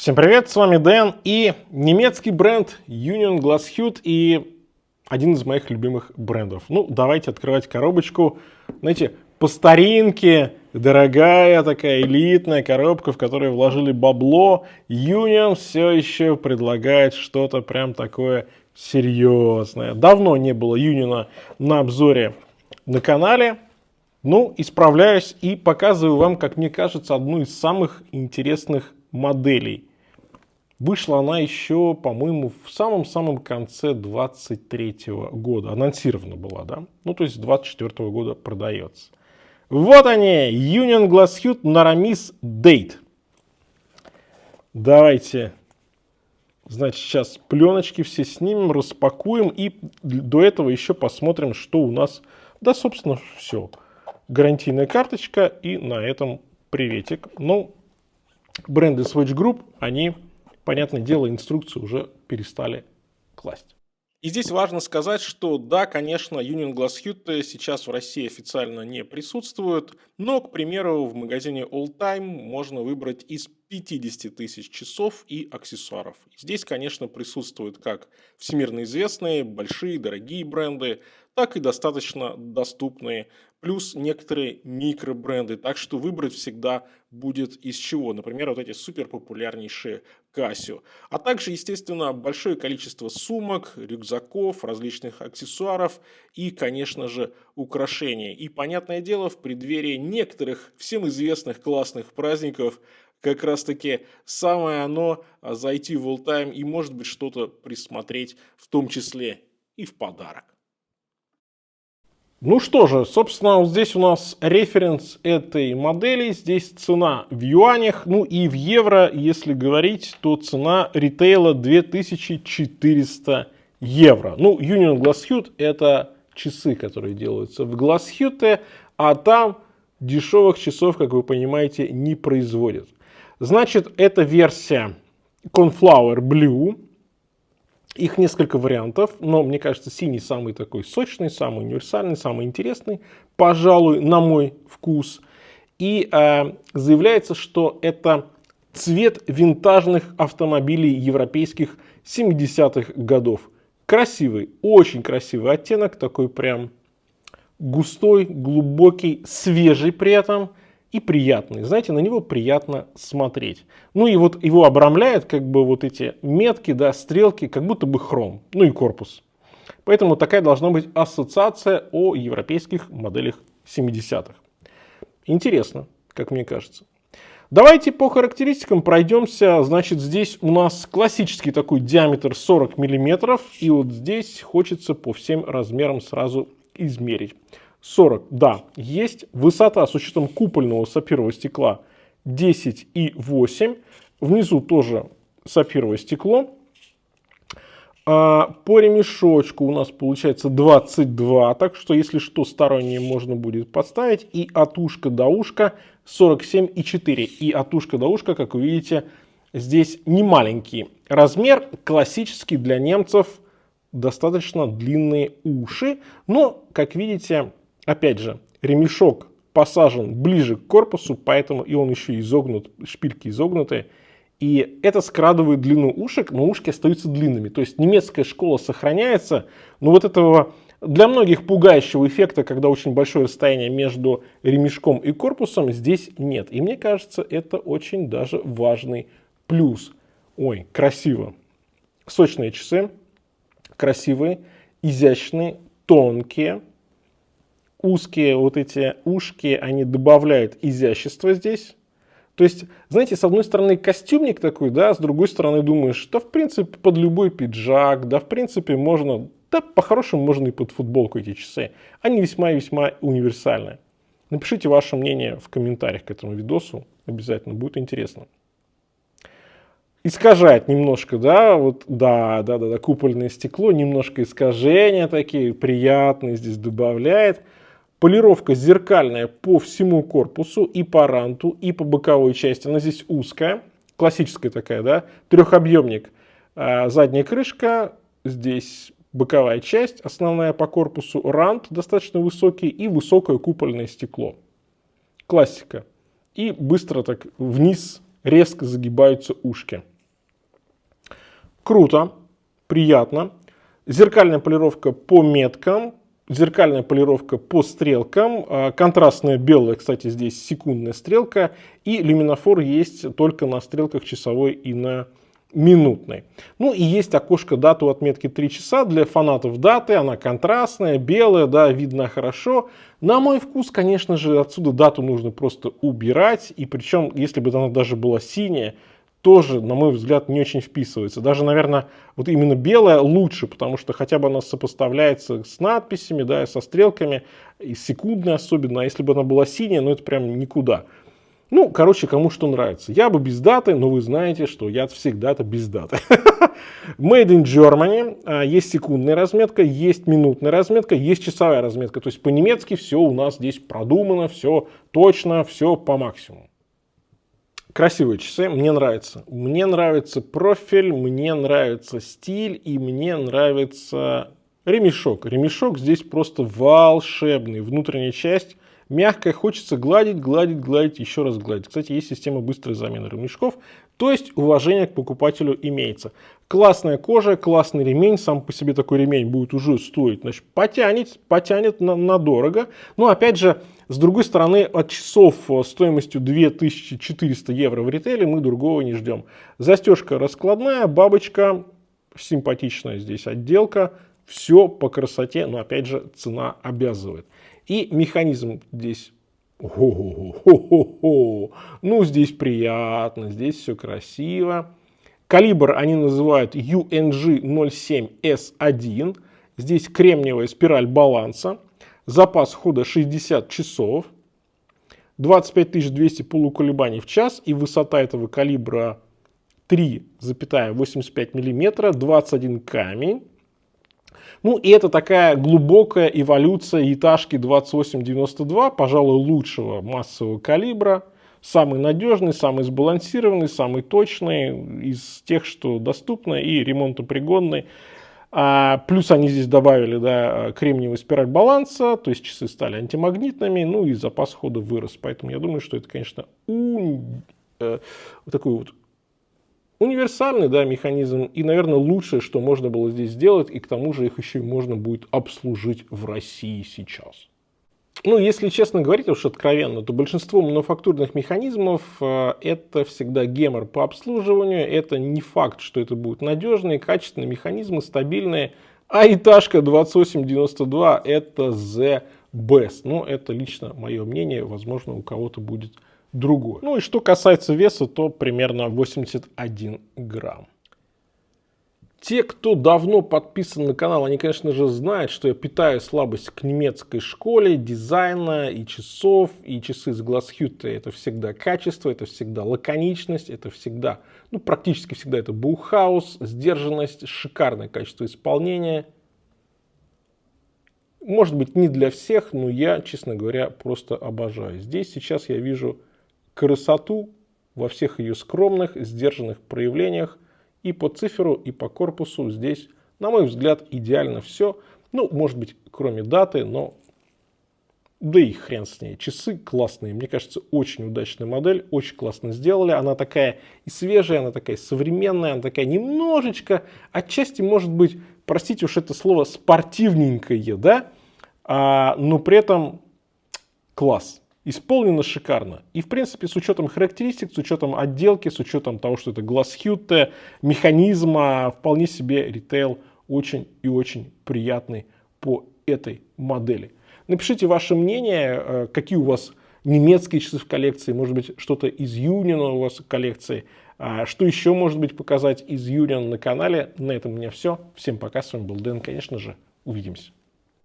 Всем привет, с вами Дэн и немецкий бренд Union Glashütte и один из моих любимых брендов. Ну, давайте открывать коробочку. Знаете, по старинке, дорогая такая элитная коробка, в которую вложили бабло. Union все еще предлагает что-то прям такое серьезное. Давно не было Union на обзоре на канале. Ну, исправляюсь и показываю вам, как мне кажется, одну из самых интересных моделей. Вышла она еще, по-моему, в самом-самом конце 23 года. Анонсирована была, да? Ну, то есть с 24 года продается. Вот они, Union Glashütte Noramis Date. Давайте, значит, сейчас пленочки все снимем, распакуем. И до этого еще посмотрим, что у нас. Да, собственно, все. Гарантийная карточка и на этом приветик. Ну, бренды Swatch Group, они, понятное дело, инструкцию уже перестали класть. И здесь важно сказать, что да, конечно, Union Glashütte сейчас в России официально не присутствует, но, к примеру, в магазине All Time можно выбрать из 50 тысяч часов и аксессуаров. Здесь, конечно, присутствуют как всемирно известные, большие, дорогие бренды, так и достаточно доступные, плюс некоторые микробренды, так что выбрать всегда будет из чего. Например, вот эти супер популярнейшие Casio. А также, естественно, большое количество сумок, рюкзаков, различных аксессуаров и, конечно же, украшений. И, понятное дело, в преддверии некоторых всем известных классных праздников как раз-таки самое оно зайти в All Time и, может быть, что-то присмотреть, в том числе и в подарок. Ну что же, собственно, вот здесь у нас референс этой модели, здесь цена в юанях, ну и в евро, если говорить, то цена ритейла 2400 евро. Ну, Union Glashütte это часы, которые делаются в Glashütte, а там дешевых часов, как вы понимаете, не производят. Значит, это версия Cornflower Blue. Их несколько вариантов, но мне кажется, синий самый такой сочный, самый универсальный, самый интересный, пожалуй, на мой вкус. И заявляется, что это цвет винтажных автомобилей европейских 70-х годов. Красивый, очень красивый оттенок, такой прям густой, глубокий, свежий при этом. И приятный. Знаете, на него приятно смотреть. Ну и вот его обрамляют как бы вот эти метки, да, стрелки, как будто бы хром. Ну и корпус. Поэтому такая должна быть ассоциация о европейских моделях 70-х. Интересно, как мне кажется. Давайте по характеристикам пройдемся. Значит, здесь у нас классический такой диаметр 40 мм. И вот здесь хочется по всем размерам сразу измерить. 40, да, есть. Высота с учетом купольного сапфирового стекла 10,8. Внизу тоже сапфировое стекло. По ремешочку у нас получается 22. Так что, если что, сторонние можно будет подставить. И от ушка до ушка 47,4. И от ушка до ушка, как вы видите, здесь не маленький размер. Классический для немцев, достаточно длинные уши. Но, как видите, опять же, ремешок посажен ближе к корпусу, поэтому и он еще изогнут, шпильки изогнуты. И это скрадывает длину ушек, но ушки остаются длинными. То есть немецкая школа сохраняется, но вот этого для многих пугающего эффекта, когда очень большое расстояние между ремешком и корпусом, здесь нет. И мне кажется, это очень даже важный плюс. Ой, красиво. Сочные часы, красивые, изящные, тонкие. Узкие вот эти ушки, они добавляют изящества здесь. То есть, знаете, с одной стороны костюмник такой, да, с другой стороны думаешь, да, в принципе, под любой пиджак, да, в принципе, можно, да, по-хорошему можно и под футболку эти часы. Они весьма и весьма универсальны. Напишите ваше мнение в комментариях к этому видосу, обязательно, будет интересно. Искажает немножко, да, вот, да, купольное стекло, немножко искажения такие, приятные здесь добавляет. Полировка зеркальная по всему корпусу, и по ранту, и по боковой части. Она здесь узкая, классическая такая, да, трехобъемник. Задняя крышка, здесь боковая часть, основная по корпусу, рант достаточно высокий и высокое купольное стекло. Классика. И быстро так вниз резко загибаются ушки. Круто, приятно. Зеркальная полировка по меткам, зеркальная полировка по стрелкам, контрастная белая, кстати, здесь секундная стрелка, и люминофор есть только на стрелках часовой и на минутной. Ну и есть окошко даты у отметки 3 часа для фанатов даты, она контрастная, белая, да, видно хорошо. На мой вкус, конечно же, отсюда дату нужно просто убирать, и причем, если бы она даже была синяя, тоже, на мой взгляд, не очень вписывается. Даже, наверное, вот именно белая лучше, потому что хотя бы она сопоставляется с надписями, да, со стрелками, и секундной особенно, а если бы она была синяя, ну это прям никуда. Ну, короче, кому что нравится. Я бы без даты, но вы знаете, что я всегда-то без даты. Made in Germany. Есть секундная разметка, есть минутная разметка, есть часовая разметка. То есть по-немецки все у нас здесь продумано, все точно, все по максимуму. Красивые часы, мне нравится. Мне нравится профиль, мне нравится стиль и мне нравится ремешок. Ремешок здесь просто волшебный. Внутренняя часть мягкая, хочется гладить, гладить, гладить, еще раз гладить. Кстати, есть система быстрой замены ремешков, то есть уважение к покупателю имеется. Классная кожа, классный ремень, сам по себе такой ремень будет уже стоить, значит, потянет на дорого. Но опять же, с другой стороны, от часов стоимостью 2400 евро в ритейле мы другого не ждем. Застежка раскладная, бабочка, симпатичная здесь отделка, все по красоте, но опять же цена обязывает. И механизм здесь, ну здесь приятно, здесь все красиво. Калибр они называют UNG07S1. Здесь кремниевая спираль баланса. Запас хода 60 часов. 25200 полуколебаний в час. И высота этого калибра 3,85 мм, 21 камень. Ну и это такая глубокая эволюция Яташки 2892, пожалуй, лучшего массового калибра. Самый надежный, самый сбалансированный, самый точный из тех, что доступно и ремонтопригодный. Плюс они здесь добавили, да, кремниевую спираль баланса, то есть часы стали антимагнитными, ну и запас хода вырос. Поэтому я думаю, что это, конечно, такой вот универсальный, да, механизм и, наверное, лучшее, что можно было здесь сделать, и к тому же их еще и можно будет обслужить в России сейчас. Ну, если честно говорить, уж откровенно, то большинство мануфактурных механизмов это всегда гемор по обслуживанию, это не факт, что это будут надежные, качественные механизмы, стабильные, а Яташка 2892 это the best. Ну, это лично мое мнение, возможно, у кого-то будет другое. Ну и что касается веса, то примерно 81 грамм. Те, кто давно подписан на канал, они, конечно же, знают, что я питаю слабость к немецкой школе дизайна и часов. И часы с Glashütte это всегда качество, это всегда лаконичность, это всегда, ну практически всегда это Bauhaus, сдержанность, шикарное качество исполнения. Может быть, не для всех, но я, честно говоря, просто обожаю. Здесь сейчас я вижу красоту во всех ее скромных, сдержанных проявлениях. И по циферу, и по корпусу здесь, на мой взгляд, идеально все. Ну, может быть, кроме даты, но да и хрен с ней. Часы классные. Мне кажется, очень удачная модель. Очень классно сделали. Она такая и свежая, она такая современная, она такая немножечко, отчасти, может быть, простите уж это слово, спортивненькое, да? Но при этом класс. Исполнено шикарно. И, в принципе, с учетом характеристик, с учетом отделки, с учетом того, что это Glashütte, механизма, вполне себе ритейл очень и очень приятный по этой модели. Напишите ваше мнение, какие у вас немецкие часы в коллекции, может быть, что-то из Union у вас в коллекции, что еще может быть показать из Union на канале. На этом у меня все. Всем пока, с вами был Дэн, конечно же, увидимся.